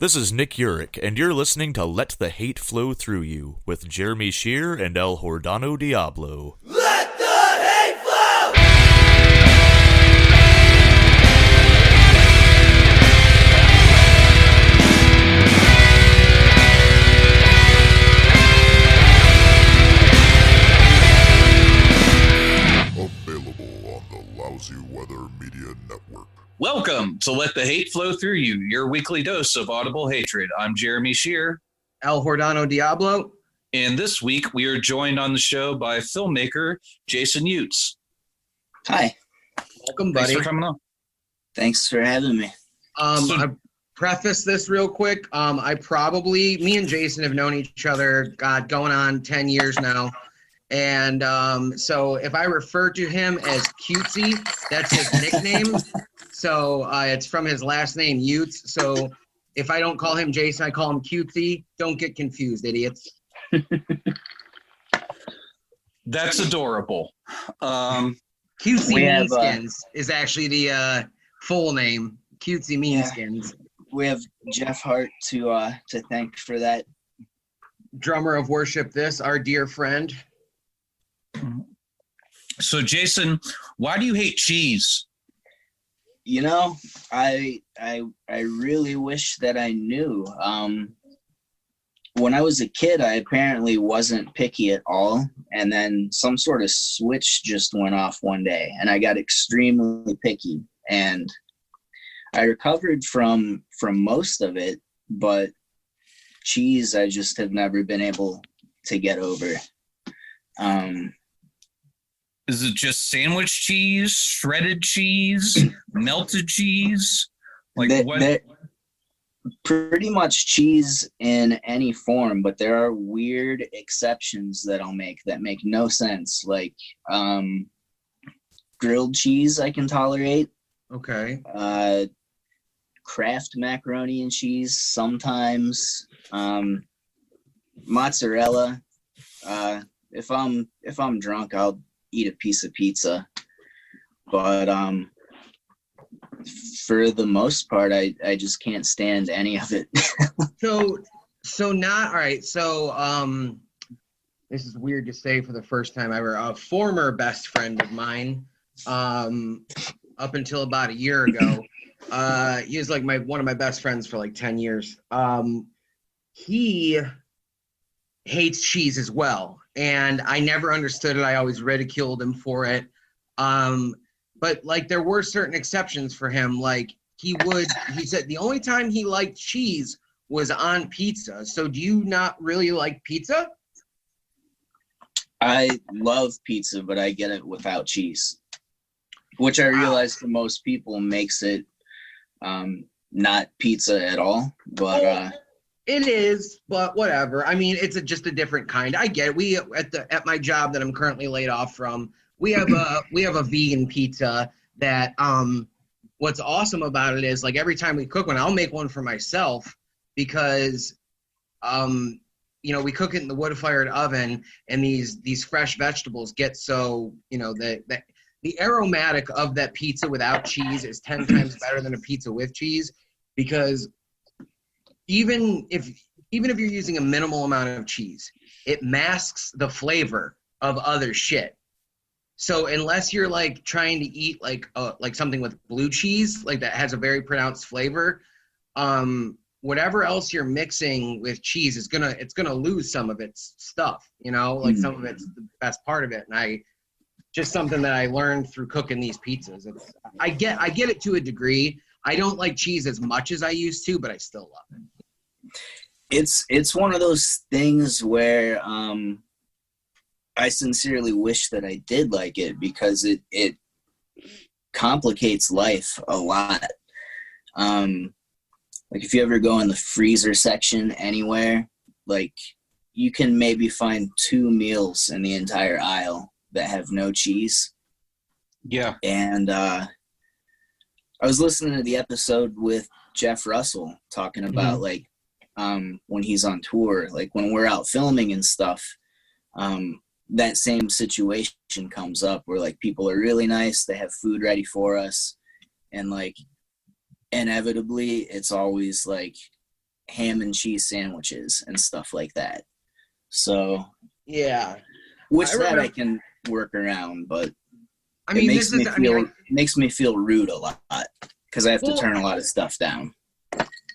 This is Nick Urich, and you're listening to Let the Hate Flow Through You with Jeremy Shear and El Hordano Diablo. Let the hate flow! Available on the Lousy Weather Media Network. Welcome to Let the Hate Flow Through You, your weekly dose of audible hatred. I'm Jeremy Shear. El Hordano Diablo. And this week we are joined on the show by filmmaker Jason Utes. Hi. Welcome, buddy. Thanks for coming on. Thanks for having me. I preface this real quick. Me and Jason have known each other, going on 10 years now. And so if I refer to him as Cutesy, that's his nickname. So it's from his last name, Utes. So if I don't call him Jason, I call him Cutesy. Don't get confused, idiots. That's adorable. Cutesy We have, Meanskins is actually the full name. Cutesy Meanskins. We have Jeff Hart to thank for that. Drummer of Worship This, our dear friend. So, Jason, why do you hate cheese? You know, I really wish that I knew. When I was a kid, I apparently wasn't picky at all, and then some sort of switch just went off one day, and I got extremely picky, and I recovered from most of it, but cheese I just have never been able to get over. Is it just sandwich cheese, shredded cheese, melted cheese? What? Pretty much cheese in any form, but there are weird exceptions that I'll make that make no sense. Like grilled cheese I can tolerate. Okay. Kraft macaroni and cheese sometimes. Mozzarella. If I'm drunk, I'll eat a piece of pizza, but for the most part I just can't stand any of it. so not all right, so this is weird to say for the first time ever. A former best friend of mine, up until about a year ago, he was like one of my best friends for like 10 years. He hates cheese as well, and I never understood it. I always ridiculed him for it. But like there were certain exceptions for him. Like he said the only time he liked cheese was on pizza. So do you not really like pizza? I love pizza, but I get it without cheese, which I realize for most people makes it not pizza at all. But it is, but whatever. I mean, it's just a different kind. I get it. We at my job that I'm currently laid off from, we have a vegan pizza that what's awesome about it is like every time we cook one, I'll make one for myself because we cook it in the wood-fired oven, and these fresh vegetables get so, the aromatic of that pizza without cheese is 10 times better than a pizza with cheese, because even if you're using a minimal amount of cheese, it masks the flavor of other shit. So unless you're like trying to eat like something with blue cheese, like that has a very pronounced flavor, whatever else you're mixing with cheese it's gonna lose some of its stuff, like some of it's the best part of it. And just something that I learned through cooking these pizzas. I get it to a degree. I don't like cheese as much as I used to, but I still love it. it's one of those things where I sincerely wish that I did like it, because it complicates life a lot. Like if you ever go in the freezer section anywhere, like you can maybe find 2 meals in the entire aisle that have no cheese. Yeah. And I was listening to the episode with Jeff Russell talking about like when he's on tour, like when we're out filming and stuff, that same situation comes up where like people are really nice, they have food ready for us, and like inevitably it's always like ham and cheese sandwiches and stuff like that. So Yeah. I can work around, but I mean, it makes me feel rude a lot because I have to turn a lot of stuff down.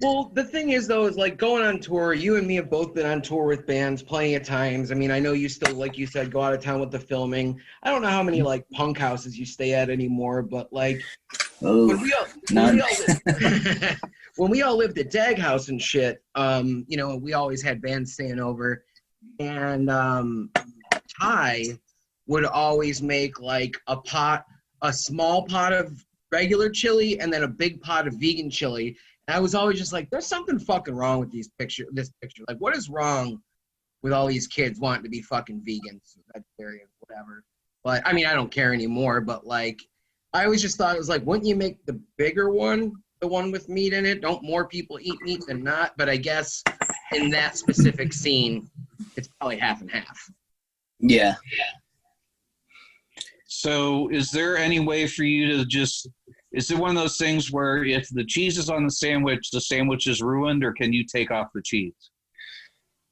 Well, the thing is, though, is like going on tour. You and me have both been on tour with bands plenty of times. I mean, I know you still, like you said, go out of town with the filming. I don't know how many like punk houses you stay at anymore, but like when we all lived at Dag House and shit, you know, we always had bands staying over, and Ty would always make like a small pot of regular chili and then a big pot of vegan chili. And I was always just like, there's something fucking wrong with this picture. Like, what is wrong with all these kids wanting to be fucking vegans, vegetarians, whatever. But I mean, I don't care anymore, but like, I always just thought it was like, wouldn't you make the bigger one, the one with meat in it? Don't more people eat meat than not? But I guess in that specific scene, it's probably half and half. Yeah. So is there any way for you to just, is it one of those things where if the cheese is on the sandwich is ruined, or can you take off the cheese?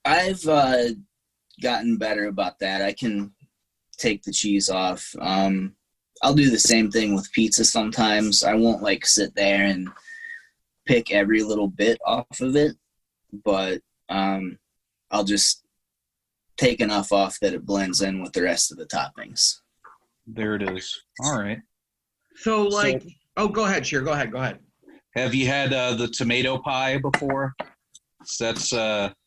I've gotten better about that. I can take the cheese off. I'll do the same thing with pizza sometimes. I won't like sit there and pick every little bit off of it, but I'll just take enough off that it blends in with the rest of the toppings. There it is. All right. So like, go ahead, Sheer. Go ahead. Have you had the tomato pie before? That's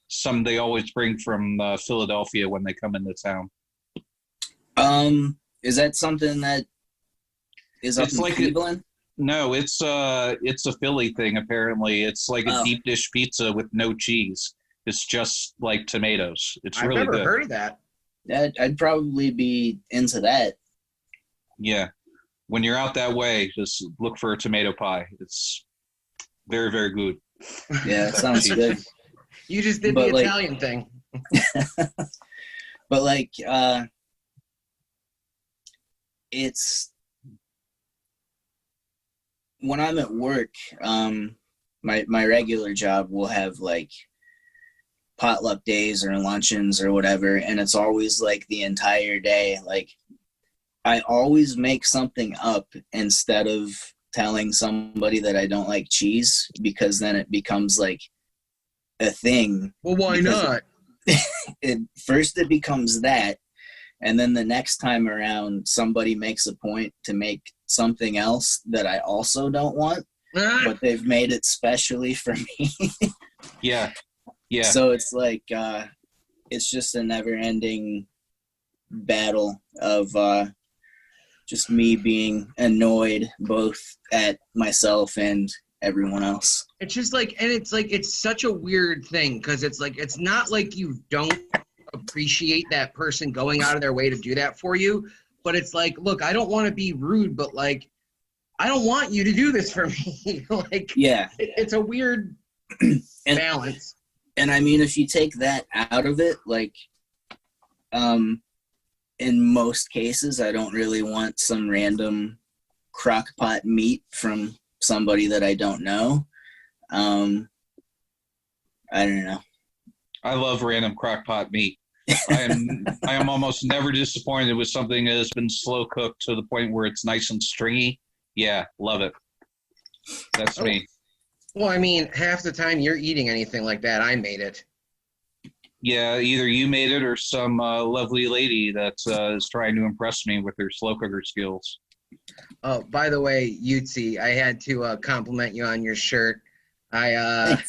some they always bring from Philadelphia when they come into town. Is that something that is up in Cleveland? No, it's a Philly thing apparently. It's like a deep dish pizza with no cheese. It's just like tomatoes. It's really good. I've never heard of that. I'd probably be into that. Yeah. When you're out that way, just look for a tomato pie. It's very, very good. Yeah, it sounds good. You just did the Italian thing. But like, it's when I'm at work, my regular job will have like potluck days or luncheons or whatever, and it's always like the entire day. Like, I always make something up instead of telling somebody that I don't like cheese, because then it becomes like a thing. Well, why not? First it becomes that, and then the next time around somebody makes a point to make something else that I also don't want, but they've made it specially for me. Yeah. So it's like it's just a never-ending battle of just me being annoyed both at myself and everyone else. It's just like, and it's like, it's such a weird thing, because it's like, it's not like you don't appreciate that person going out of their way to do that for you, but it's like, look, I don't want to be rude, but like, I don't want you to do this for me. Like, yeah, it's a weird balance. And I mean, if you take that out of it, like, in most cases, I don't really want some random crock pot meat from somebody that I don't know. I don't know. I love random crock pot meat. I am almost never disappointed with something that has been slow cooked to the point where it's nice and stringy. Yeah, love it. That's me. Well, I mean, half the time you're eating anything like that, I made it. Yeah, either you made it or some lovely lady that is trying to impress me with her slow cooker skills. Oh, by the way, Utes, I had to compliment you on your shirt. I'm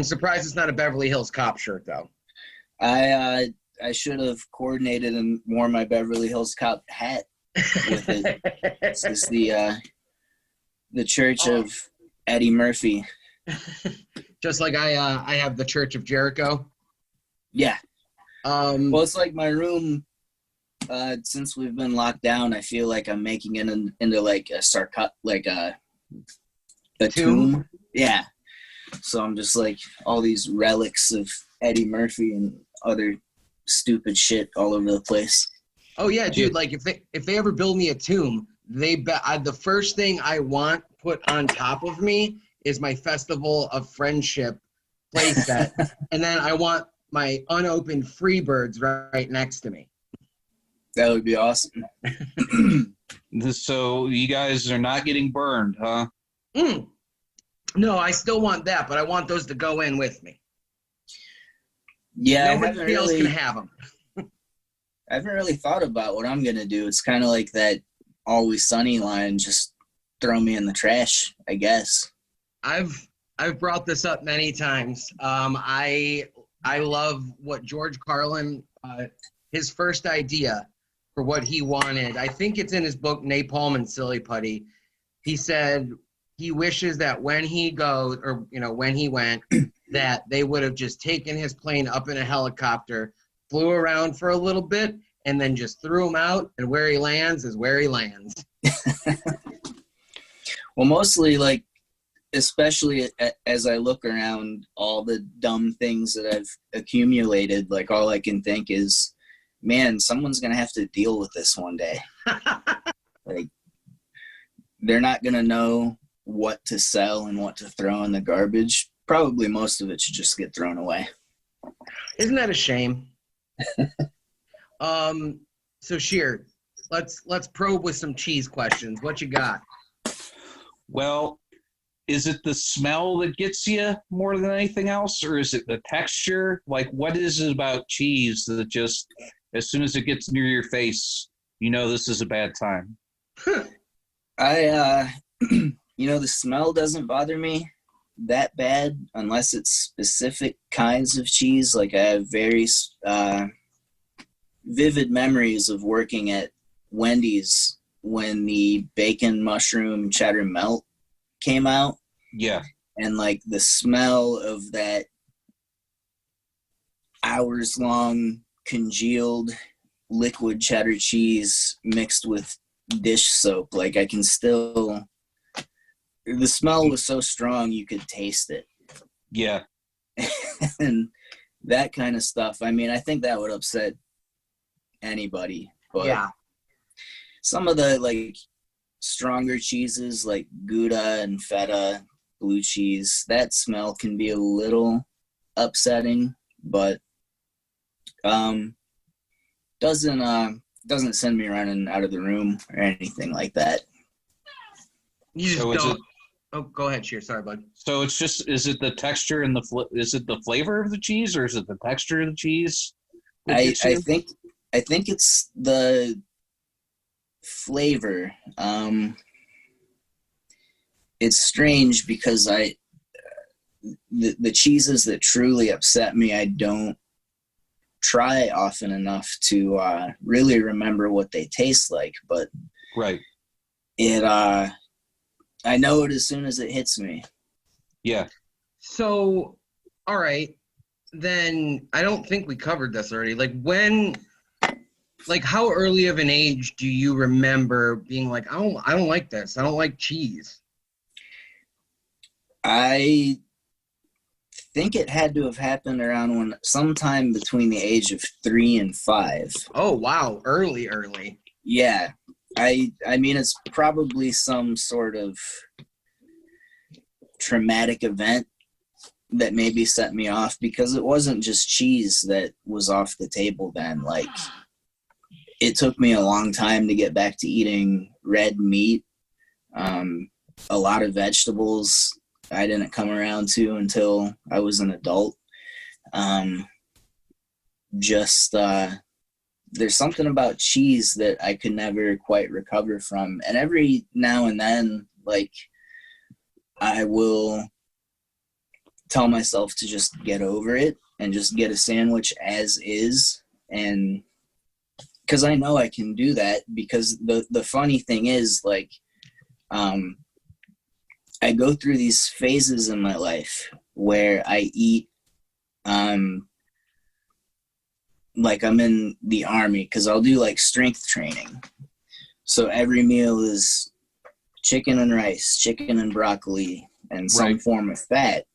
surprised it's not a Beverly Hills Cop shirt, though. I should have coordinated and worn my Beverly Hills Cop hat with it. This is the Church of Eddie Murphy. Just like I have the Church of Jericho. Yeah. Well, it's like my room. Since we've been locked down, I feel like I'm making it into like a tomb. Yeah. So I'm just like all these relics of Eddie Murphy and other stupid shit all over the place. Oh yeah, dude. Like if they ever build me a tomb, the first thing I want put on top of me is my Festival of Friendship playset, and then I want my unopened Freebirds right next to me. That would be awesome. So you guys are not getting burned, huh? No, I still want that, but I want those to go in with me. Yeah, Nobody else can have them. I haven't really thought about what I'm gonna do. It's kind of like that Always Sunny line, just throw me in the trash, I guess. I've brought this up many times. I love what George Carlin, his first idea for what he wanted. I think it's in his book Napalm and Silly Putty. He said he wishes that when he goes, or when he went, that they would have just taken his plane up in a helicopter, flew around for a little bit, and then just threw him out, and where he lands is where he lands. Well, mostly, like, especially as I look around all the dumb things that I've accumulated, like, all I can think is, man, someone's going to have to deal with this one day. Like, they're not going to know what to sell and what to throw in the garbage. Probably most of it should just get thrown away. Isn't that a shame? So Sheer, let's probe with some cheese questions. What you got? Well, is it the smell that gets you more than anything else, or is it the texture? Like, what is it about cheese that just, as soon as it gets near your face, this is a bad time? The smell doesn't bother me that bad unless it's specific kinds of cheese. Like, I have very vivid memories of working at Wendy's when the bacon mushroom cheddar melt came out. Yeah. And like the smell of that hours long congealed liquid cheddar cheese mixed with dish soap, like I can still, the smell was so strong you could taste it. Yeah. And that kind of stuff, I mean, I think that would upset anybody, but yeah, some of the like stronger cheeses like Gouda and feta, blue cheese, that smell can be a little upsetting, but doesn't send me running out of the room or anything like that. you just So don't. Oh, go ahead, Sheer. Sorry, bud. So it's just, is it the texture and is it the flavor of the cheese, or is it the texture of the cheese? I think it's the flavor. It's strange because the cheeses that truly upset me, I don't try often enough to really remember what they taste like, but right. I know it as soon as it hits me. Yeah. So, all right, then I don't think we covered this already. Like how early of an age do you remember being like, I don't like this. I don't like cheese. I think it had to have happened around sometime between the age of 3 and 5. Oh, wow. Early. Yeah. I mean, it's probably some sort of traumatic event that maybe set me off, because it wasn't just cheese that was off the table then. Like, it took me a long time to get back to eating red meat. A lot of vegetables I didn't come around to until I was an adult. There's something about cheese that I could never quite recover from. And every now and then, like, I will tell myself to just get over it and just get a sandwich as is. And because I know I can do that, because the funny thing is, like, I go through these phases in my life where I eat, like I'm in the Army, because I'll do like strength training. So every meal is chicken and rice, chicken and broccoli, and some form of fat.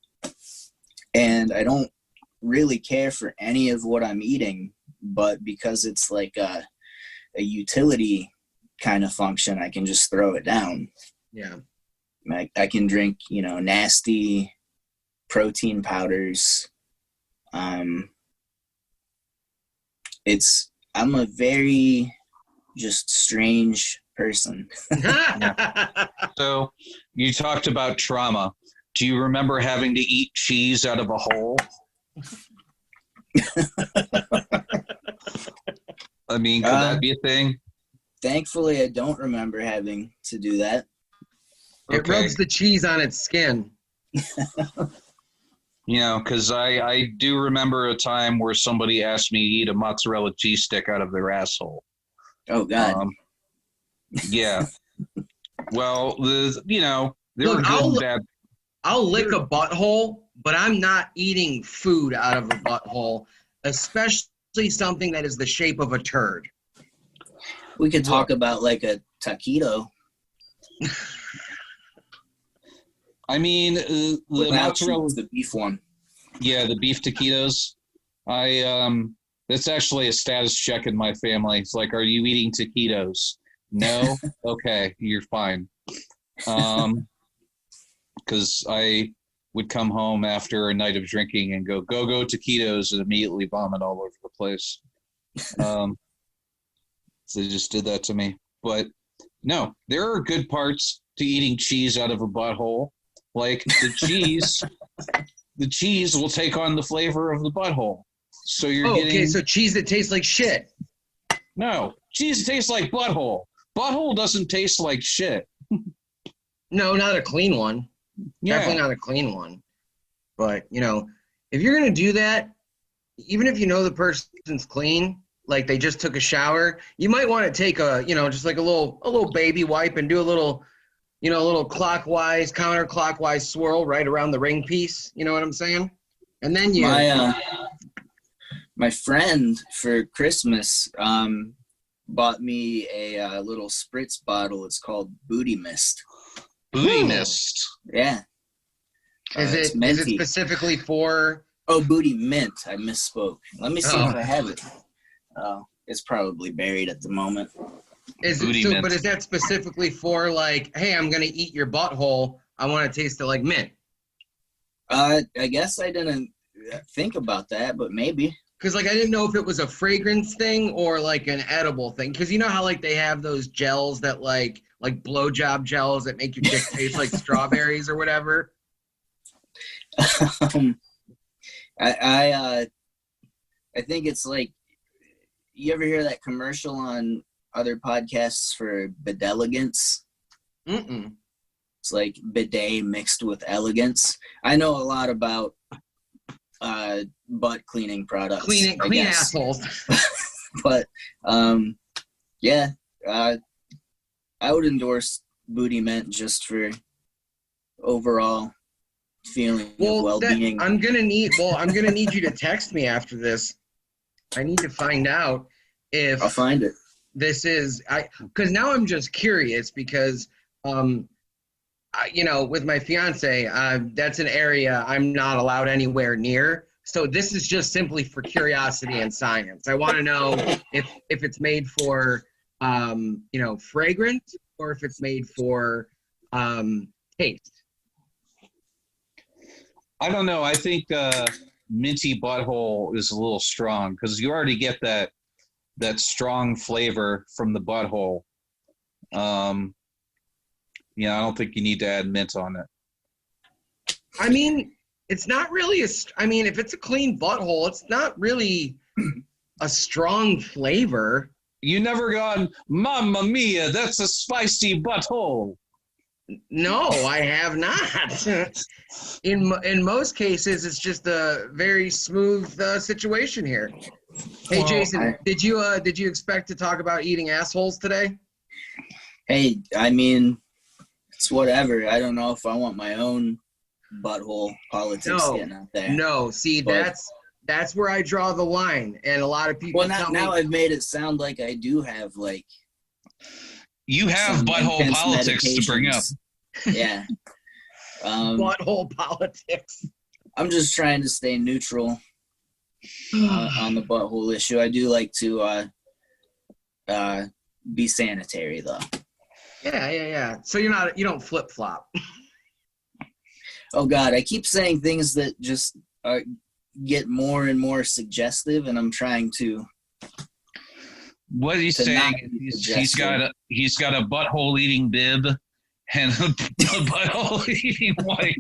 And I don't really care for any of what I'm eating, but because it's like a utility kind of function, I can just throw it down. Yeah. I can drink, nasty protein powders. I'm a very just strange person. So you talked about trauma. Do you remember having to eat cheese out of a hole? I mean, could that be a thing? Thankfully, I don't remember having to do that. It rubs the cheese on its skin. You know, because I do remember a time where somebody asked me to eat a mozzarella cheese stick out of their asshole. Oh, God. Yeah. Well, there Look, were good and bad. I'll lick a butthole, but I'm not eating food out of a butthole, especially something that is the shape of a turd. We could talk about like a taquito. I mean, the mozzarella, the beef one. Yeah, the beef taquitos. That's actually a status check in my family. It's like, are you eating taquitos? No? Okay, you're fine. Because I would come home after a night of drinking and go taquitos and immediately vomit all over the place. So they just did that to me. But no, there are good parts to eating cheese out of a butthole. Like the cheese will take on the flavor of the butthole. So you're getting... Okay, so cheese that tastes like shit. No, cheese tastes like butthole. Butthole doesn't taste like shit. No, not a clean one. Yeah. Definitely not a clean one. But, if you're going to do that, even if you know the person's clean, like they just took a shower, you might want to take just like a little baby wipe and do a little clockwise, counterclockwise swirl right around the ring piece. You know what I'm saying? And then my friend for Christmas bought me a little spritz bottle. It's called Booty Mist. Booty Mist. Yeah. Is it specifically for... Oh, Booty Mint. I misspoke. Let me see if I have it. It's probably buried at the moment. But is that specifically for like, hey, I'm going to eat your butthole. I want to taste it like mint. I guess I didn't think about that, but maybe. Because I didn't know if it was a fragrance thing or like an edible thing. Because you know how like they have those gels that like blowjob gels that make your dick taste like strawberries or whatever. I think it's like, you ever hear that commercial on other podcasts for Bedelegance? Mm-mm. It's like bidet mixed with elegance. I know a lot about butt cleaning products. Clean assholes. But I would endorse Booty Mint just for overall feeling of well-being. I'm gonna need you to text me after this. I need to find out if I'll find it. This is because now I'm just curious because with my fiance, that's an area I'm not allowed anywhere near. So this is just simply for curiosity and science. I want to know if it's made for fragrance or if it's made for taste. I don't know. I think minty butthole is a little strong because you already get that strong flavor from the butthole. I don't think you need to add mint on it. I mean, it's not really if it's a clean butthole, it's not really a strong flavor. You never gone, Mamma Mia, that's a spicy butthole. No, I have not. In most cases, it's just a very smooth situation here. Hey, Jason, did you expect to talk about eating assholes today? Hey, I mean, it's whatever. I don't know if I want my own butthole politics getting out there. No, see, that's where I draw the line, and a lot of people. Well, now I've made it sound like I do have like. You have butthole politics to bring up. Yeah. Butthole politics. I'm just trying to stay neutral on the butthole issue. I do like to be sanitary, though. Yeah. So you don't flip flop. Oh God, I keep saying things that just get more and more suggestive, and I'm trying to. What he's saying is he's got a butthole eating bib and a butthole eating wife.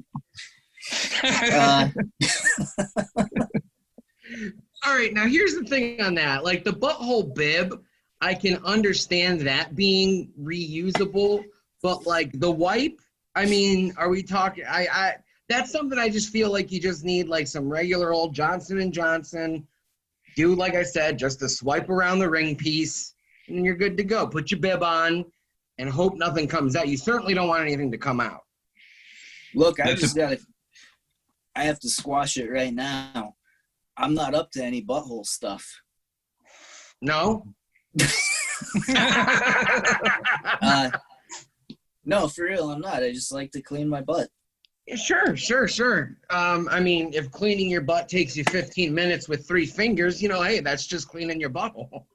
All right, now here's the thing on that. Like the butthole bib, I can understand that being reusable, but like the wipe, I mean, are we talking? I that's something I just feel like you just need like some regular old Johnson & Johnson. Do, like I said, just a swipe around the ring piece, and you're good to go. Put your bib on and hope nothing comes out. You certainly don't want anything to come out. Look, I have to squash it right now. I'm not up to any butthole stuff. No? No, for real, I'm not. I just like to clean my butt. Sure. I mean, if cleaning your butt takes you 15 minutes with 3 fingers, you know, hey, that's just cleaning your butthole.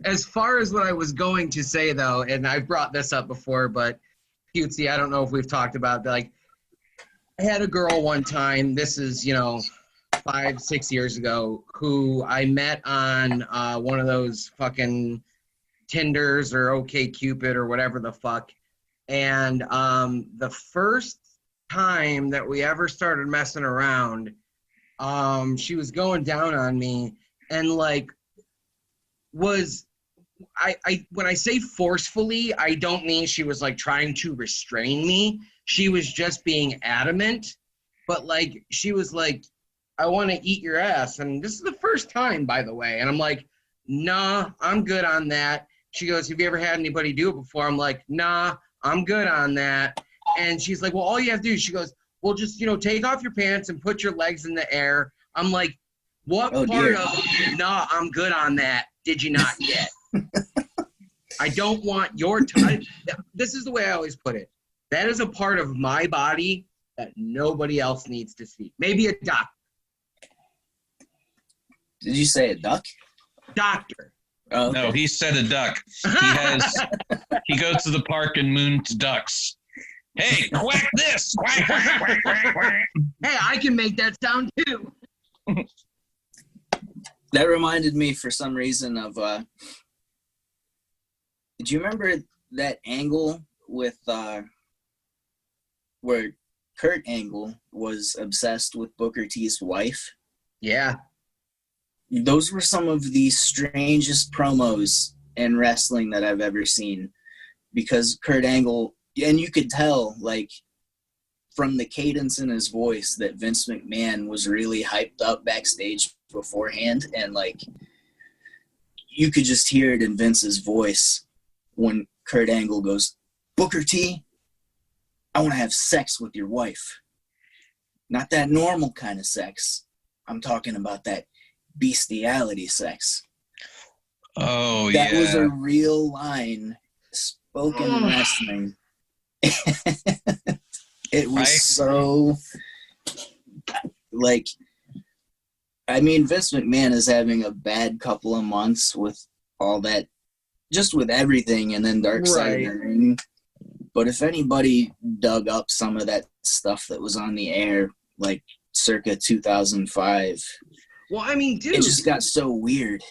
As far as what I was going to say, though, and I've brought this up before, but Utesy, I don't know if we've talked about, like, I had a girl one time, this is, 5-6 years ago, who I met on one of those fucking Tinders or OkCupid or whatever the fuck. And the first time that we ever started messing around, she was going down on me and like was I when I say forcefully, I don't mean she was like trying to restrain me. She was just being adamant. But like she was like, I want to eat your ass. And this is the first time, by the way. And I'm like, nah, I'm good on that. She goes, have you ever had anybody do it before? I'm like, nah, I'm good on that. And she's like, well, all you have to do, she goes, well, just, take off your pants and put your legs in the air. I'm like, what part dear. of, nah, I'm good on that, did you not get? I don't want your time. This is the way I always put it. That is a part of my body that nobody else needs to see. Maybe a doctor. Did you say a duck? Doctor. Oh, okay. No, he said a duck. He goes to the park and moons ducks. Hey, quack this! Quack, quack, quack, quack, quack. Hey, I can make that sound too. That reminded me for some reason of, did you remember that angle with, where Kurt Angle was obsessed with Booker T's wife? Yeah. Those were some of the strangest promos in wrestling that I've ever seen, because Kurt Angle, and you could tell, like, from the cadence in his voice that Vince McMahon was really hyped up backstage beforehand, and, like, you could just hear it in Vince's voice when Kurt Angle goes, Booker T, I want to have sex with your wife. Not that normal kind of sex. I'm talking about that bestiality sex. Oh, that yeah. was a real line spoken in wrestling. It was so, like, I mean, Vince McMahon is having a bad couple of months with all that, just with everything, and then Dark Side of the Ring. But if anybody dug up some of that stuff that was on the air, like circa 2005, well, I mean, dude, it just got so weird.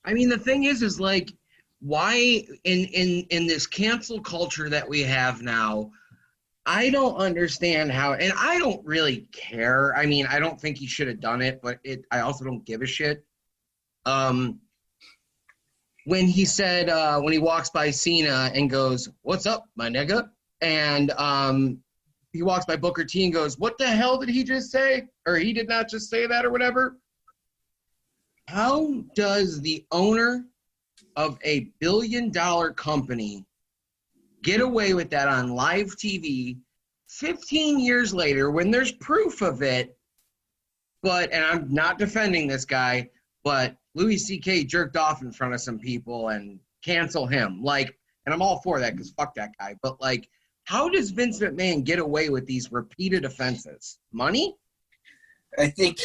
I mean, the thing is like, why in this cancel culture that we have now, I don't understand how, and I don't really care. I mean, I don't think he should have done it, but I also don't give a shit. When he said, when he walks by Cena and goes, what's up, my nigga? And he walks by Booker T and goes, what the hell did he just say? Or he did not just say that or whatever. How does the owner of a billion-dollar company get away with that on live TV 15 years later when there's proof of it? But, and I'm not defending this guy, but Louis C.K. jerked off in front of some people and cancel him. Like, and I'm all for that because fuck that guy. But, like, how does Vince McMahon get away with these repeated offenses? Money? I think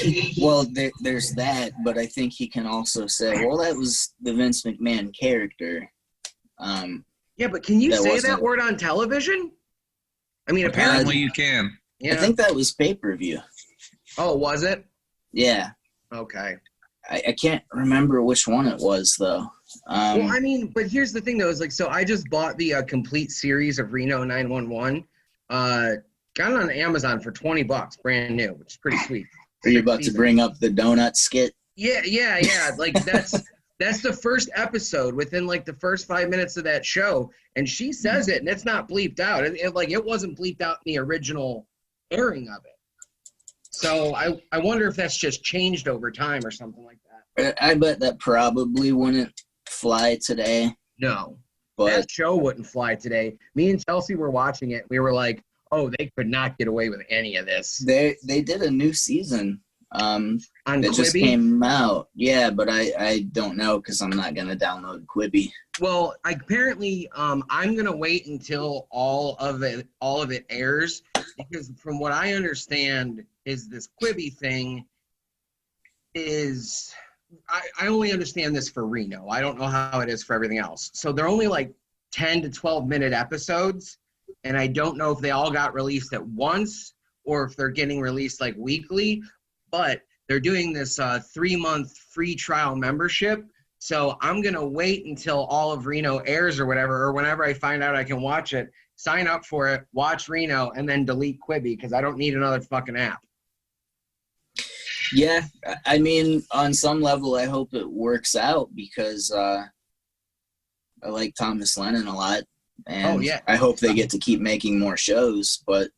there's that, but I think he can also say, well, that was the Vince McMahon character. Yeah, but can you That say wasn't- that word on television? I mean, Apparently apparently. you can. Yeah. I think that was pay-per-view. Oh, was it? Yeah. Okay. I can't remember which one it was, though. Well, I mean, but here's the thing, though. Is like, so I just bought the complete series of Reno 911. Got it on Amazon for $20, brand new, which is pretty sweet. Are you about to bring up the donut skit? Yeah. Like that's the first episode within like the first 5 minutes of that show, and she says it, and it's not bleeped out. It wasn't bleeped out in the original airing of it. So I wonder if that's just changed over time or something like that. I bet that probably wouldn't fly today. No, But that show wouldn't fly today. Me and Chelsea were watching it. We were like, oh, they could not get away with any of this. they did a new season. On That just Quibi? came out. Yeah, but I don't know because I'm not gonna download Quibi. Well, apparently, I'm gonna wait until all of it airs, because from what I understand, is this Quibi thing is I only understand this for Reno. I don't know how it is for everything else. So they're only like 10 to 12-minute episodes, and I don't know if they all got released at once or if they're getting released like weekly. But they're doing this 3-month free trial membership. So I'm going to wait until all of Reno airs or whatever, or whenever I find out I can watch it, sign up for it, watch Reno, and then delete Quibi because I don't need another fucking app. Yeah, I mean, on some level, I hope it works out because I like Thomas Lennon a lot, and Oh, yeah. I hope they get to keep making more shows. But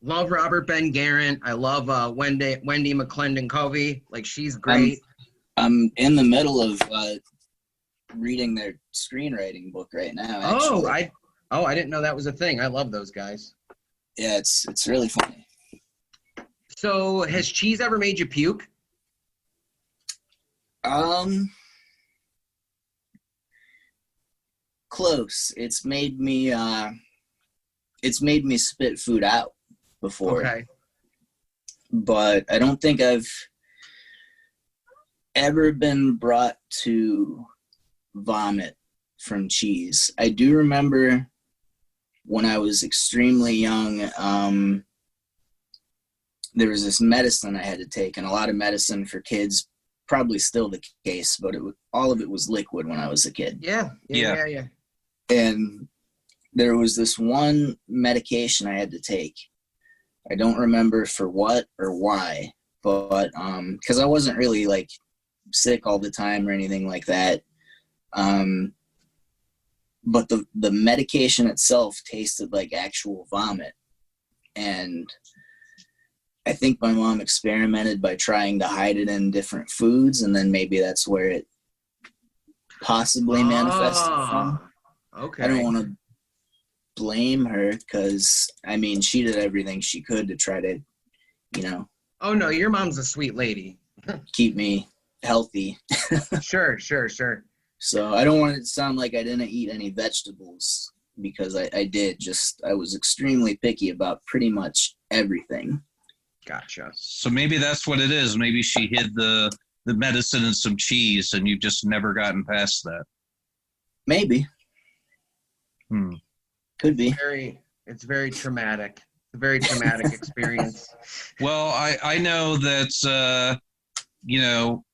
Love Robert Ben Garant. I love Wendy McClendon Covey. Like, she's great. I'm in the middle of reading their screenwriting book right now. Actually. I didn't know that was a thing. I love those guys. Yeah, it's really funny. So has cheese ever made you puke? Close. It's made me spit food out before. Okay. But I don't think I've ever been brought to vomit from cheese. I do remember when I was extremely young, there was this medicine I had to take, and a lot of medicine for kids, probably still the case, but all of it was liquid when I was a kid. Yeah. And there was this one medication I had to take. I don't remember for what or why, but because I wasn't really like sick all the time or anything like that. But the medication itself tasted like actual vomit. And I think my mom experimented by trying to hide it in different foods, and then maybe that's where it possibly manifested from. Okay. I don't want to blame her because, I mean, she did everything she could to try to, Oh, no, your mom's a sweet lady. keep me healthy. Sure. So I don't want it to sound like I didn't eat any vegetables because I did. Just I was extremely picky about pretty much everything. Gotcha. So maybe that's what it is. Maybe she hid the medicine in some cheese, and you've just never gotten past that. Maybe. Could be. It's very traumatic. It's a very traumatic experience. Well, I know that,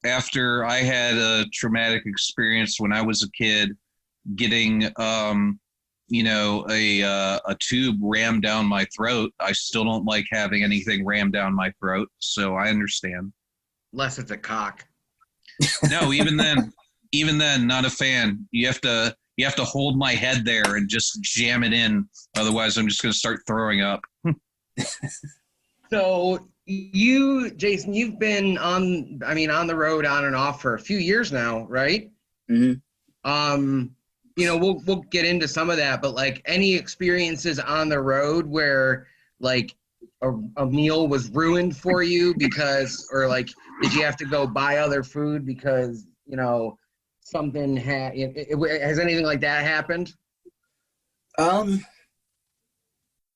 after I had a traumatic experience when I was a kid, getting, a tube rammed down my throat, I still don't like having anything rammed down my throat. So I understand. Unless it's a cock. No, even then, not a fan. You have to hold my head there and just jam it in. Otherwise, I'm just going to start throwing up. So you, Jason, you've been on the road on and off for a few years now, right? Mm-hmm. We'll get into some of that, but like any experiences on the road where like a meal was ruined for you because, or like, did you have to go buy other food because, something has anything like that happened?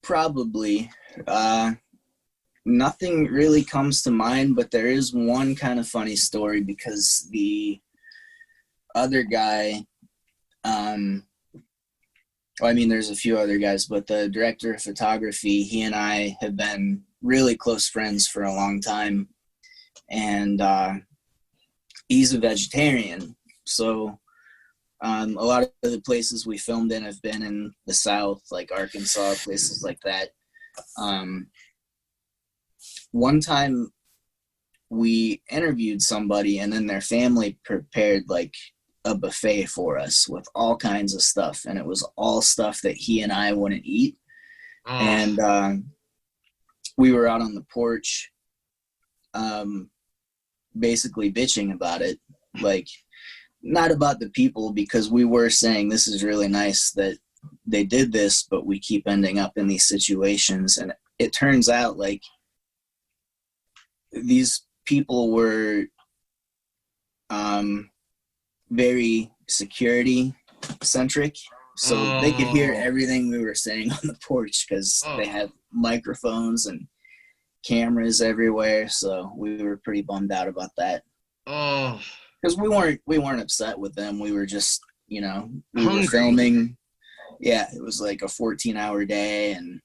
Probably. Nothing really comes to mind, but there is one kind of funny story because the other guy Well, I mean, there's a few other guys, but the director of photography, he and I have been really close friends for a long time. And he's a vegetarian. So a lot of the places we filmed in have been in the South, like Arkansas, places like that. One time we interviewed somebody and then their family prepared like a buffet for us with all kinds of stuff. And it was all stuff that he and I wouldn't eat. And we were out on the porch basically bitching about it. Like, not about the people, because we were saying this is really nice that they did this, but we keep ending up in these situations. And it turns out like these people were very security centric, so they could hear everything we were saying on the porch because they had microphones and cameras everywhere. So we were pretty bummed out about that. Because we weren't upset with them. We were just, we were filming. Yeah, it was like a 14-hour day. And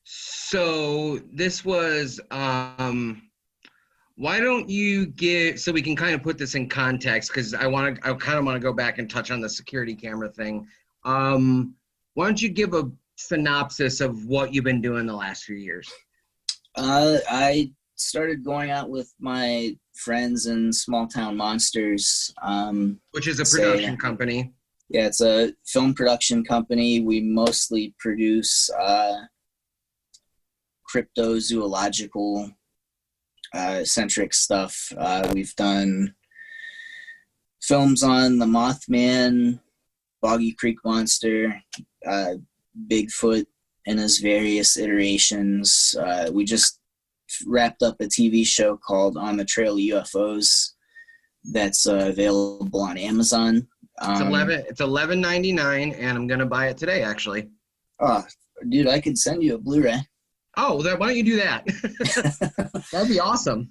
so this was why don't you so we can kind of put this in context, because I kind of want to go back and touch on the security camera thing. Why don't you give a synopsis of what you've been doing the last few years? I started going out with my friends in Small Town Monsters, which is a production company. Yeah, it's a film production company. We mostly produce cryptozoological centric stuff. We've done films on the Mothman, Boggy Creek Monster, Bigfoot in his various iterations. We just wrapped up a TV show called On the Trail of UFOs that's available on Amazon. It's $11.99, and I'm gonna buy it today, actually. Oh, dude, I could send you a Blu-ray. Oh, why don't you do that? That'd be awesome.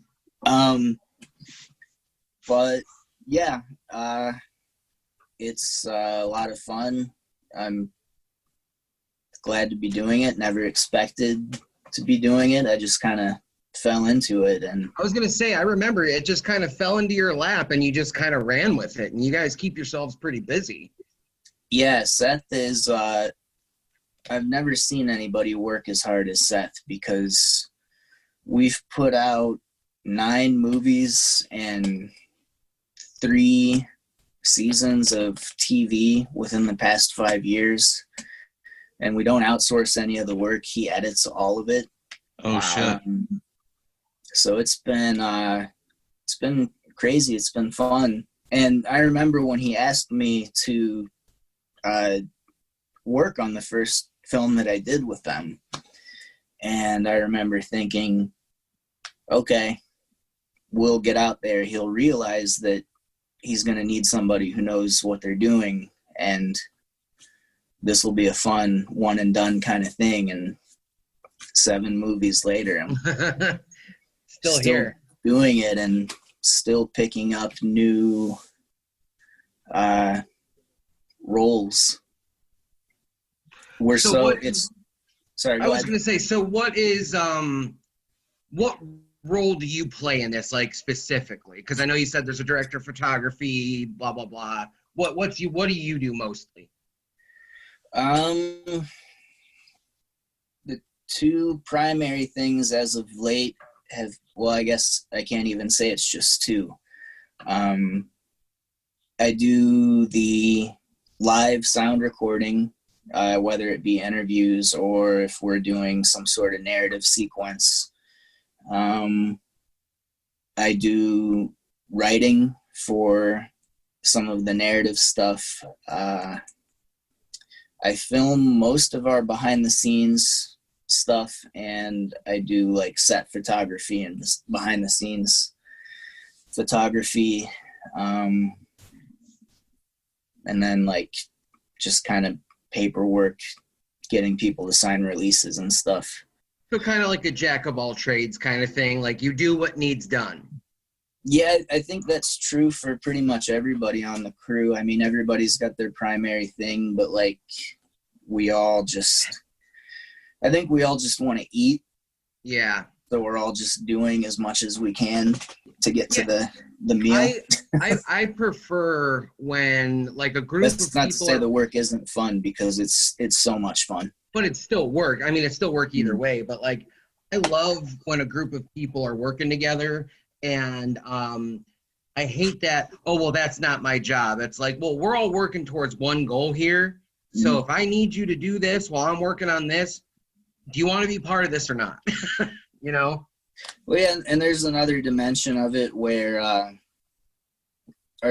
But yeah, it's a lot of fun. I'm glad to be doing it. Never expected to be doing it. I just kind of fell into it. And I was going to say, I remember it just kind of fell into your lap and you just kind of ran with it, and you guys keep yourselves pretty busy. Yeah, Seth is, I've never seen anybody work as hard as Seth, because we've put out 9 movies and 3 seasons of TV within the past 5 years. And we don't outsource any of the work. He edits all of it. Oh, shit. So it's been crazy. It's been fun. And I remember when he asked me to work on the first film that I did with them. And I remember thinking, okay, we'll get out there. He'll realize that he's going to need somebody who knows what they're doing. And this will be a fun one and done kind of thing. And 7 movies later, I'm still here doing it and still picking up new roles. I was going to say, so what is what role do you play in this, like, specifically? Because I know you said there's a director of photography, blah blah blah. What do you do mostly? The 2 primary things as of late have, well, I guess I can't even say it's just 2. I do the live sound recording, whether it be interviews or if we're doing some sort of narrative sequence. I do writing for some of the narrative stuff. I film most of our behind the scenes stuff, and I do like set photography and behind the scenes photography. And then like just kind of paperwork, getting people to sign releases and stuff. So kind of like a jack of all trades kind of thing. Like, you do what needs done. Yeah, I think that's true for pretty much everybody on the crew. I mean, everybody's got their primary thing, but like I think we all just want to eat. Yeah. So we're all just doing as much as we can to get to the meal. I prefer when like a group That's of not to people say the work isn't fun, because it's so much fun. but it's still work. I mean, it's still work either way, but like I love when a group of people are working together, and I hate that, oh well, that's not my job. It's like, well, we're all working towards one goal here. So if I need you to do this while I'm working on this, do you want to be part of this or not? You know? Well, yeah, and there's another dimension of it where our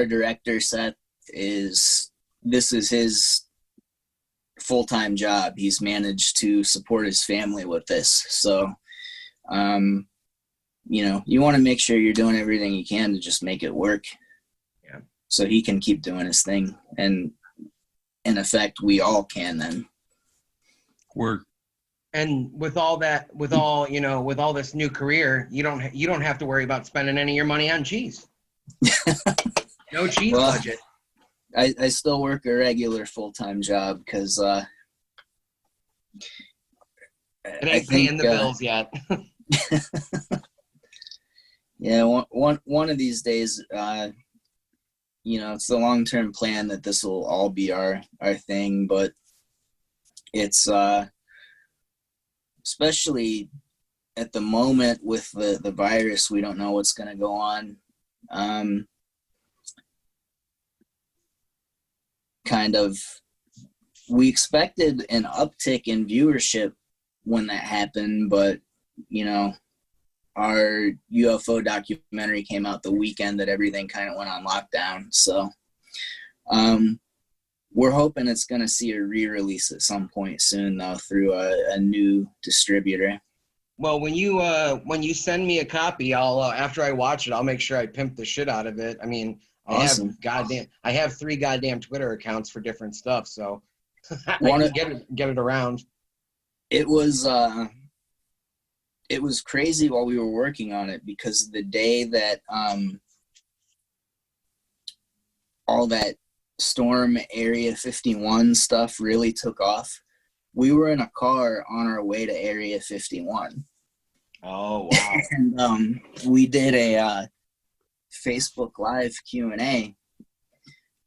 director, Seth, this is his full-time job. He's managed to support his family with this. So, you know, you want to make sure you're doing everything you can to just make it work. Yeah. So he can keep doing his thing. And in effect, we all can then. Work. And with all this new career, you don't have to worry about spending any of your money on cheese. No cheese budget. I still work a regular full-time job because it ain't paying the bills yet. Yeah, one of these days, you know, it's the long-term plan that this will all be our thing, but it's especially at the moment with the virus, we don't know what's going to go on. We expected an uptick in viewership when that happened, but, you know, our UFO documentary came out the weekend that everything kind of went on lockdown. So we're hoping it's going to see a re-release at some point soon, though, through a new distributor. Well, when you send me a copy, I'll after I watch it, I'll make sure I pimp the shit out of it. I mean, awesome. I have 3 goddamn Twitter accounts for different stuff, so I can get it around. It was crazy while we were working on it, because the day that all that Storm Area 51 stuff really took off, we were in a car on our way to Area 51. Oh, wow. And we did a Facebook Live Q&A,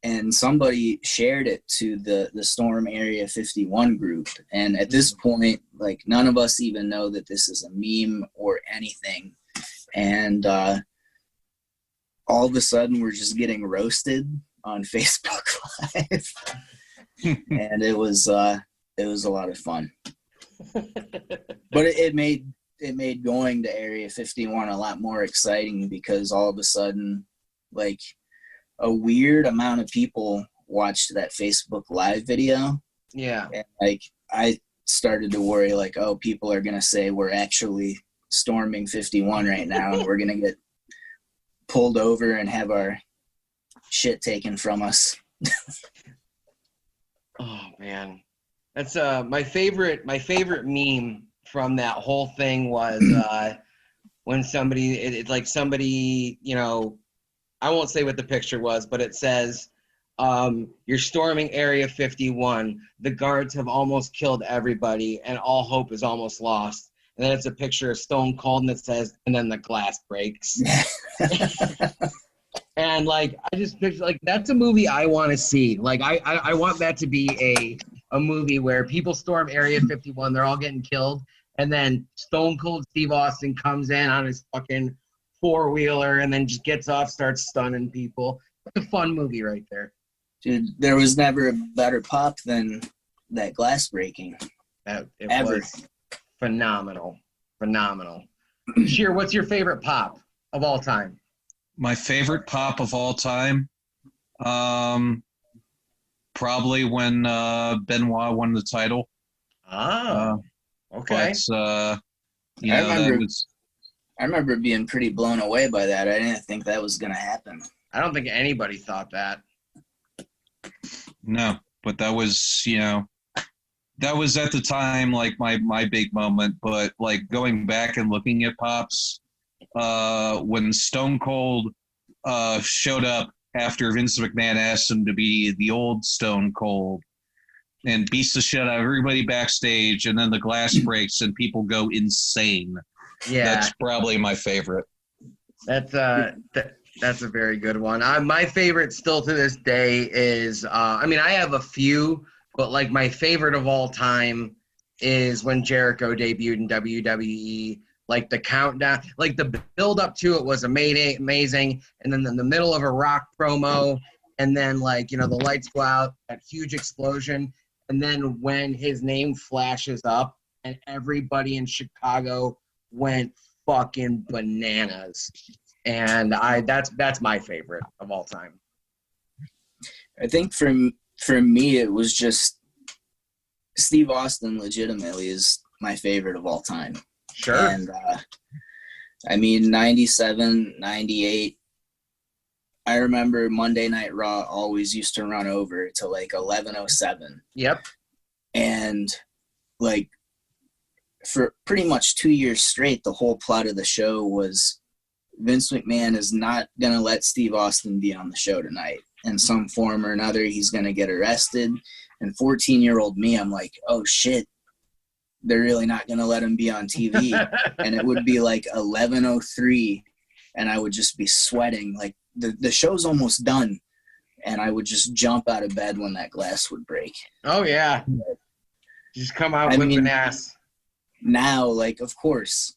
and somebody shared it to the Storm Area 51 group. And at this point, like, none of us even know that this is a meme or anything. And all of a sudden, we're just getting roasted on Facebook Live. And it was a lot of fun. But it made going to Area 51 a lot more exciting, because all of a sudden, like, a weird amount of people watched that Facebook Live video. Yeah. And, like, I started to worry, like, oh, people are going to say we're actually storming 51 right now, and we're going to get pulled over and have our shit taken from us. Oh, man. That's my favorite meme from that whole thing was when somebody, you know, I won't say what the picture was, but it says, you're storming Area 51. The guards have almost killed everybody, and all hope is almost lost. And then it's a picture of Stone Cold, and it says, and then the glass breaks. And, like, I just picture, like, that's a movie I want to see. Like, I want that to be a movie where people storm Area 51, they're all getting killed, and then Stone Cold Steve Austin comes in on his fucking four-wheeler and then just gets off, starts stunning people. It's a fun movie right there. Dude, there was never a better pop than that glass breaking. It Ever. was phenomenal. Sheer, what's your favorite pop of all time? My favorite pop of all time, probably when Benoit won the title. Okay. But, I remember being pretty blown away by that. I didn't think that was going to happen. I don't think anybody thought that. No, but that was, you know, that was at the time, like, my big moment. But, like, going back and looking at pops, when Stone Cold showed up after Vince McMahon asked him to be the old Stone Cold and beats the shit out of everybody backstage, and then the glass breaks and people go insane. Yeah, That's probably my favorite. that's a very good one. My favorite still to this day is I mean, I have a few, but like my favorite of all time is when Jericho debuted in WWE. Like the countdown, like the build up to it was amazing, and then in the middle of a Rock promo, and then like, you know, the lights go out, that huge explosion, and then when his name flashes up, and everybody in Chicago went fucking bananas, and that's my favorite of all time. I think for me, it was just Steve Austin legitimately is my favorite of all time. Sure. And I mean, 97, 98, I remember Monday Night Raw always used to run over to like 11:07. Yep. And like for pretty much 2 years straight, the whole plot of the show was Vince McMahon is not going to let Steve Austin be on the show tonight. In some form or another, he's going to get arrested. And 14-year-old me, I'm like, oh shit, they're really not going to let him be on TV. And it would be like 11:03, and I would just be sweating. Like the show's almost done, and I would just jump out of bed when that glass would break. Oh, yeah. Just come out whipping ass. Now, like, of course,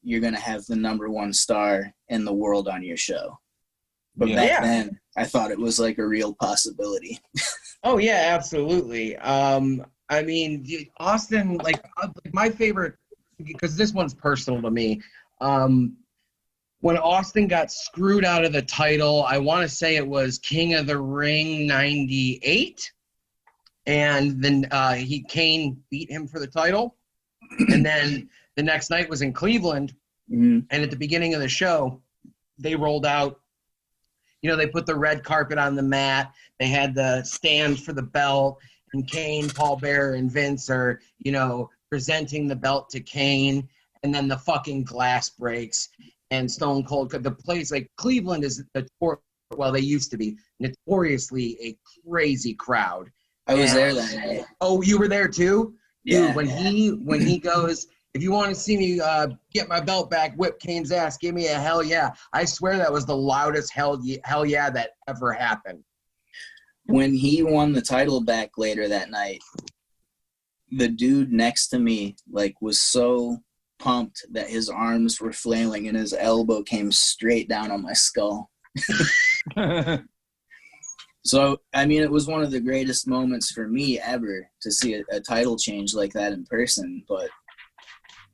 you're going to have the number one star in the world on your show. But back then, I thought it was like a real possibility. Oh, yeah, absolutely. I mean, Austin, like my favorite, because this one's personal to me. When Austin got screwed out of the title, I want to say it was King of the Ring 98. And then Kane beat him for the title. And then the next night was in Cleveland. Mm-hmm. And at the beginning of the show, they rolled out, you know, they put the red carpet on the mat. They had the stand for the belt. And Kane, Paul Bearer, and Vince are, you know, presenting the belt to Kane. And then the fucking glass breaks. And Stone Cold, the place, like Cleveland is, well, they used to be notoriously a crazy crowd. I was there that night. Oh, you were there too? Yeah. Dude, when he goes, if you want to see me get my belt back, whip Kane's ass, give me a hell yeah. I swear that was the loudest hell yeah that ever happened. When he won the title back later that night, the dude next to me like was so pumped that his arms were flailing and his elbow came straight down on my skull. So, I mean, it was one of the greatest moments for me ever to see a title change like that in person, but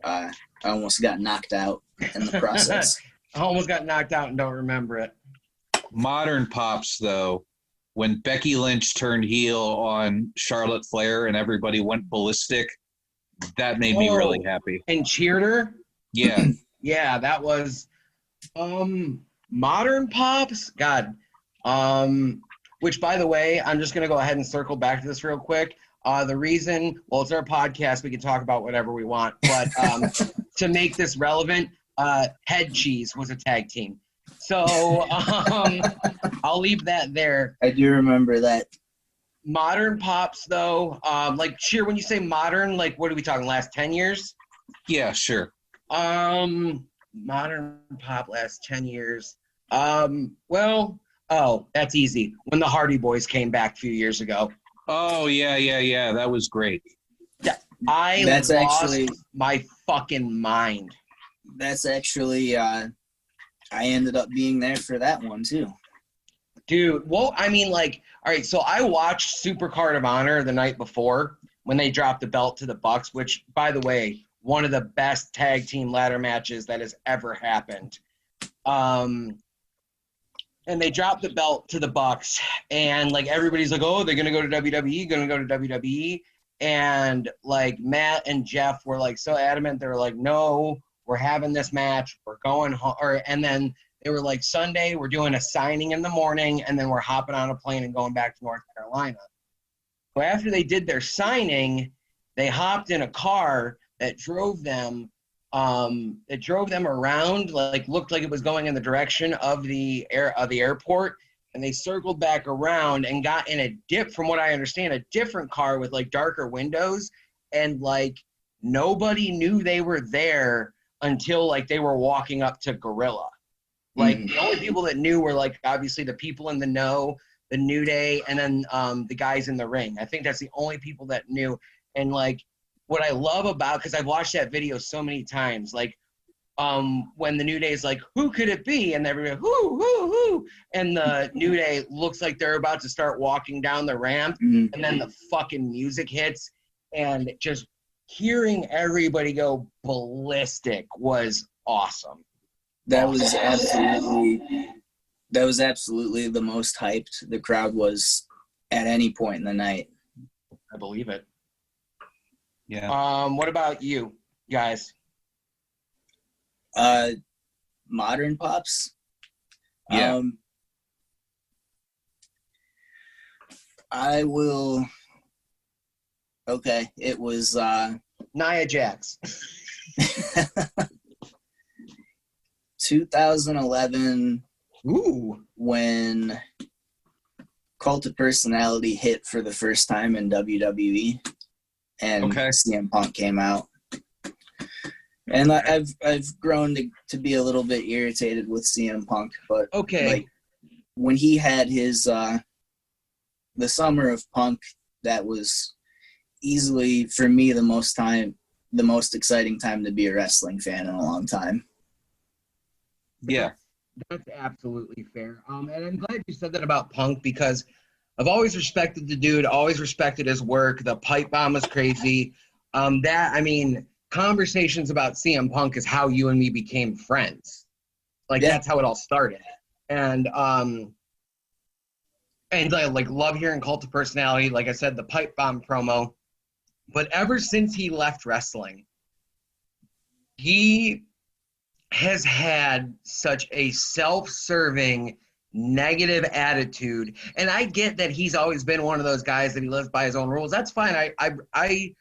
I almost got knocked out in the process. I almost got knocked out and don't remember it. Modern pops, though, when Becky Lynch turned heel on Charlotte Flair and everybody went ballistic, that made me really happy. And cheered her? Yeah. Yeah, that was modern pops. God. Which, by the way, I'm just going to go ahead and circle back to this real quick. The reason, well, it's our podcast. We can talk about whatever we want. But to make this relevant, Head Cheese was a tag team. So I'll leave that there. I do remember that. Modern pops, though, like, Sheer, when you say modern, like, what are we talking, last 10 years? Yeah, sure. Modern pop last 10 years. Well, that's easy. When the Hardy Boys came back a few years ago. Oh, yeah. That was great. I lost my fucking mind. That's actually, I ended up being there for that one, too. Dude, well, I mean, like, all right, so I watched Supercard of Honor the night before when they dropped the belt to the Bucks, which, by the way, one of the best tag team ladder matches that has ever happened. And they dropped the belt to the Bucks, and like everybody's like, "Oh, they're gonna go to WWE." And like Matt and Jeff were like so adamant. They were like, "No, we're having this match. We're going home." And then they were like, "Sunday, we're doing a signing in the morning, and then we're hopping on a plane and going back to North Carolina." So after they did their signing, they hopped in a car that drove them It drove them around, like looked like it was going in the direction of the airport, and they circled back around and got in from what I understand, a different car with like darker windows, and like nobody knew they were there until like they were walking up to Gorilla. Like the only people that knew were like obviously the people in the know, the New Day, and then the guys in the ring. I think that's the only people that knew. And like what I love about, because I've watched that video so many times, like when the New Day is like, who could it be? And everybody, who? And the New Day looks like they're about to start walking down the ramp, and then the fucking music hits, and just hearing everybody go ballistic was awesome. That was absolutely the most hyped the crowd was at any point in the night. I believe it. Yeah. What about you guys? Modern pops. Yeah. I will. Okay, it was Nia Jax. 2011. Ooh. When Cult of Personality hit for the first time in WWE, and CM Punk came out. And I've grown to be a little bit irritated with CM Punk, but like when he had his the Summer of Punk, that was easily for me the most exciting time to be a wrestling fan in a long time. Yeah. That's absolutely fair. And I'm glad you said that about Punk, because I've always respected the dude, always respected his work. The pipe bomb was crazy. Conversations about CM Punk is how you and me became friends. Like, that's how it all started. And I like love hearing Cult of Personality. Like I said, the pipe bomb promo. But ever since he left wrestling, he has had such a self-serving, negative attitude. And I get that he's always been one of those guys that he lives by his own rules. That's fine. I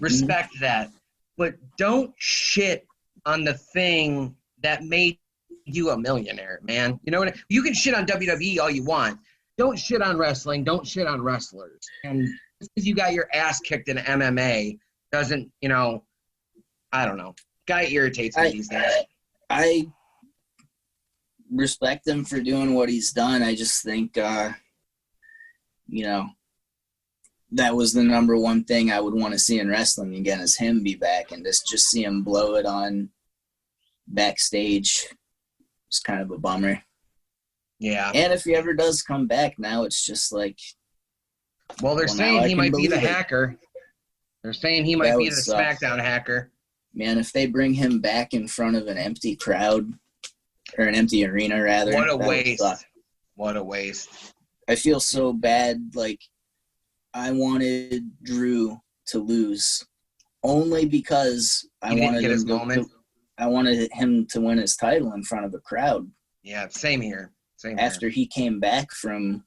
respect that. But don't shit on the thing that made you a millionaire, man. You know what? You can shit on WWE all you want. Don't shit on wrestling. Don't shit on wrestlers. And just because you got your ass kicked in MMA doesn't, I don't know. Guy irritates me these days. I respect him for doing what he's done. I just think, that was the number one thing I would want to see in wrestling again, is him be back, and just see him blow it on backstage. It's kind of a bummer. Yeah. And if he ever does come back now, it's just like, well, they're saying he might be the hacker. They're saying he might be the SmackDown hacker. Man, if they bring him back in front of an empty crowd, or an empty arena, rather. What a waste. What a waste. I feel so bad. Like, I wanted Drew to lose only because I wanted him to win his title in front of a crowd. Yeah, same here. After he came back from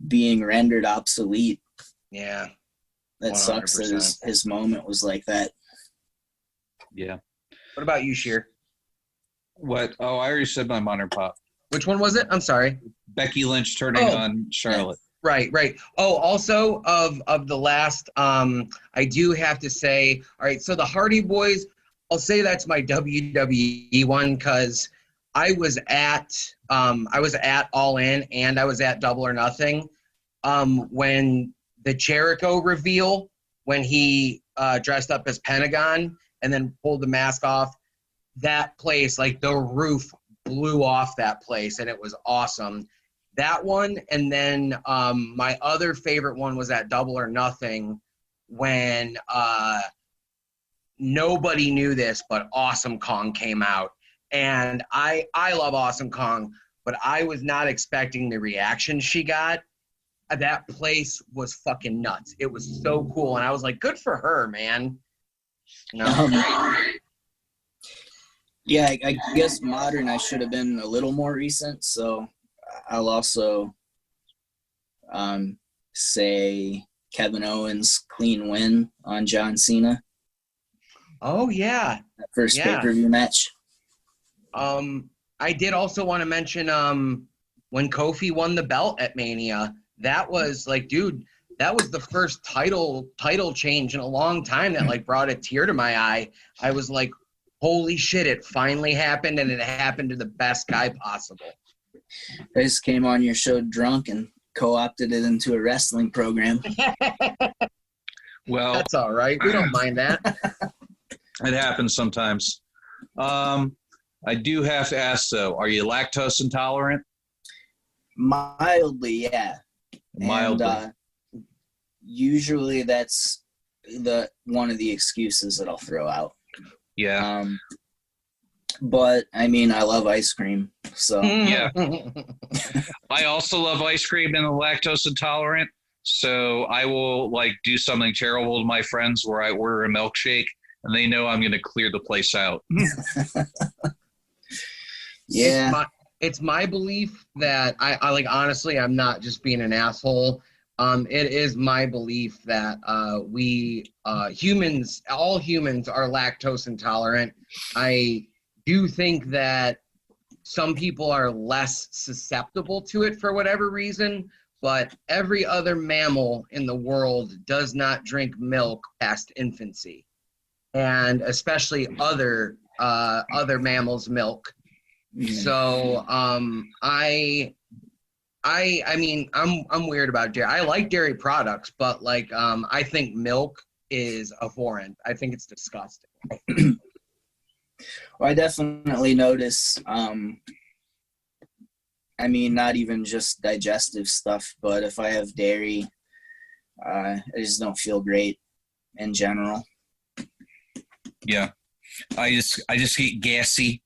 being rendered obsolete. Yeah. That 100%. Sucks that his moment was like that. Yeah. What about you, Sheer? What? Oh, I already said my modern pop. Which one was it? I'm sorry. Becky Lynch turning on Charlotte. Right. Oh, also of the last, I do have to say, all right, so the Hardy Boys, I'll say that's my WWE one, because I was at All In and I was at Double or Nothing when the Jericho reveal, when he dressed up as Pentagon and then pulled the mask off. That place, like the roof blew off that place, and it was awesome. That one, and then my other favorite one was at Double or Nothing when nobody knew this, but Awesome Kong came out. And I love Awesome Kong, but I was not expecting the reaction she got. That place was fucking nuts. It was so cool, and I was like, good for her, man. Yeah, I guess modern, I should have been a little more recent, so I'll also say Kevin Owens' clean win on John Cena. Oh yeah. That first Yeah. pay-per-view match. I did also want to mention when Kofi won the belt at Mania. That was like, dude, that was the first title change in a long time that like brought a tear to my eye. I was like, holy shit, it finally happened, and it happened to the best guy possible. I just came on your show drunk and co-opted it into a wrestling program. Well, That's all right. We don't mind that. it happens sometimes. I do have to ask though, are you lactose intolerant? Mildly, yeah. Mildly. And, usually that's one of the excuses that I'll throw out. Yeah. But I mean, I love ice cream, so Yeah. I also love ice cream and I'm lactose intolerant. So I will like do something terrible to my friends where I order a milkshake and they know I'm going to clear the place out. yeah. It's my belief that I like, honestly, I'm not just being an asshole. It is my belief that we humans, all humans are lactose intolerant. I do think that some people are less susceptible to it for whatever reason, but every other mammal in the world does not drink milk past infancy, and especially other mammals' milk. So I mean, I'm weird about dairy. I like dairy products, but like I think milk is abhorrent. I think it's disgusting. Well, I definitely notice, I mean, not even just digestive stuff, but if I have dairy, I just don't feel great in general. Yeah. I just get gassy.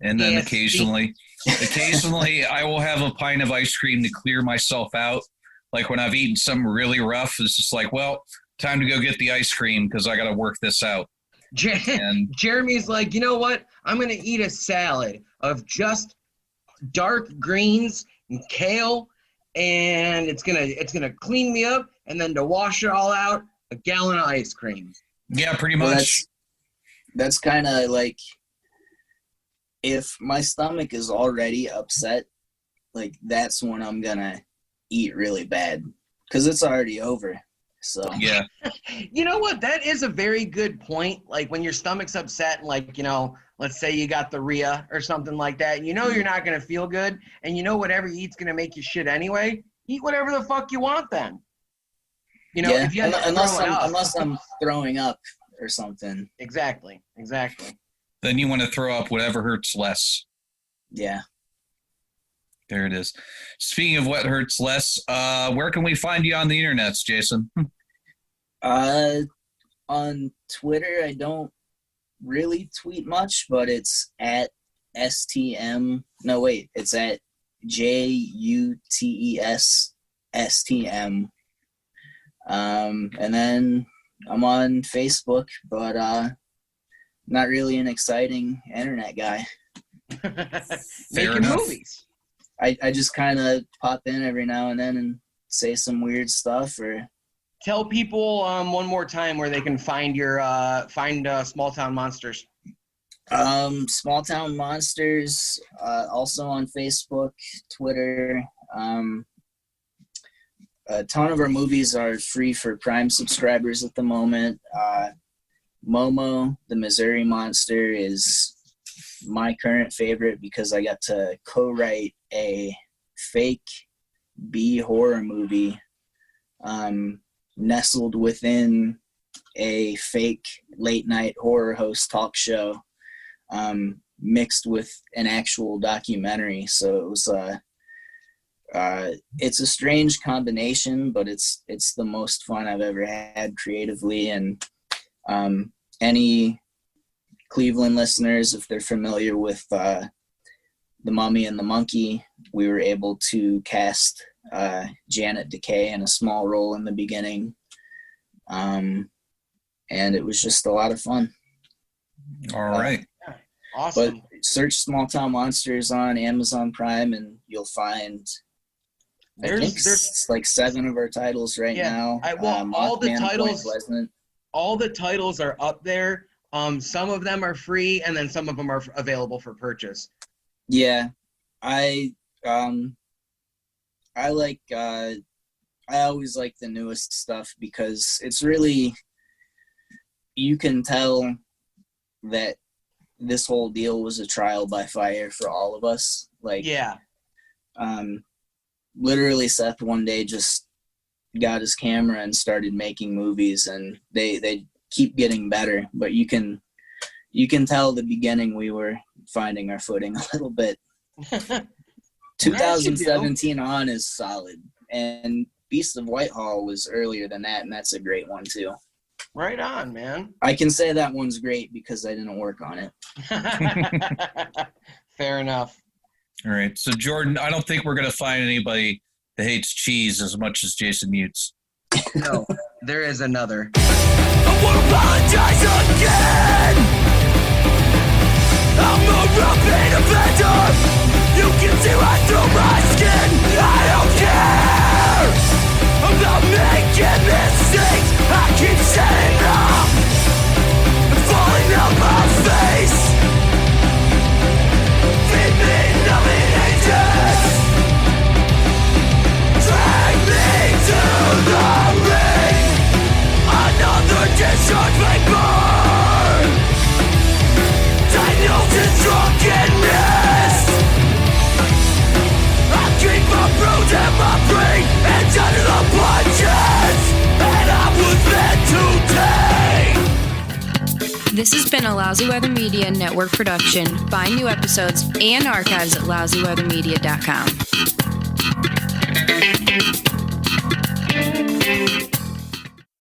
And then Gassy. occasionally I will have a pint of ice cream to clear myself out. Like when I've eaten something really rough, it's just like, well, time to go get the ice cream because I got to work this out. And Jeremy's like, you know what? I'm going to eat a salad of just dark greens and kale, and it's gonna clean me up, and then to wash it all out, a gallon of ice cream. yeah, pretty Well, much. that's kind of like, if my stomach is already upset, like that's when I'm gonna eat really bad because it's already over. So Yeah. You know what? That is a very good point. Like when your stomach's upset, and like, you know, let's say you got the Rhea or something like that, and you know you're not going to feel good, and you know whatever you eat's going to make you shit anyway, eat whatever the fuck you want then. You know, yeah, if you have to unless throw it up. I'm throwing up or something. Exactly. Then you want to throw up whatever hurts less. Yeah. There it is. Speaking of what hurts less, where can we find you on the internets, Jason? On Twitter, I don't really tweet much, but it's at STM. No, wait, it's at JUTES STM. And then I'm on Facebook, but not really an exciting internet guy. Making enough. movies. I just kind of pop in every now and then and say some weird stuff or. Tell people one more time where they can find your Small Town Monsters. Small Town Monsters, also on Facebook, Twitter. A ton of our movies are free for Prime subscribers at the moment. Momo, the Missouri Monster, is my current favorite because I got to co-write a fake B horror movie nestled within a fake late night horror host talk show, mixed with an actual documentary. So it was it's a strange combination, but it's the most fun I've ever had creatively. And any Cleveland listeners, if they're familiar with The Mummy and the Monkey, we were able to cast Janet Decay in a small role in the beginning. And it was just a lot of fun. All right. Awesome. But search Small Town Monsters on Amazon Prime and you'll find I think it's like 7 of our titles right now. All the Mothman, titles Point Pleasant. all the titles are up there. Some of them are free, and then some of them are available for purchase. Yeah, I always like the newest stuff because it's really, you can tell that this whole deal was a trial by fire for all of us. Like, yeah, literally Seth one day just got his camera and started making movies, and they keep getting better, but you can tell the beginning we were finding our footing a little bit. 2017 on is solid, and Beast of Whitehall was earlier than that, and that's a great one too. Right on, man. I can say that one's great because I didn't work on it. Fair enough. All right. So, Jordan, I don't think we're going to find anybody that hates cheese as much as Jason Utes. No, there is another. I won't apologize again. I'm a repeat offender. You can see right through my skin. I don't care about making mistakes. I keep setting up and falling out my face. Feed me numbing agents. Drag me to the ring. Another discharge vapor. Daniels in drunkenness. I keep my bruise and my brain and under the punches. And I was meant to take. This has been a Lousy Weather Media Network production. Find new episodes and archives at lousyweathermedia.com.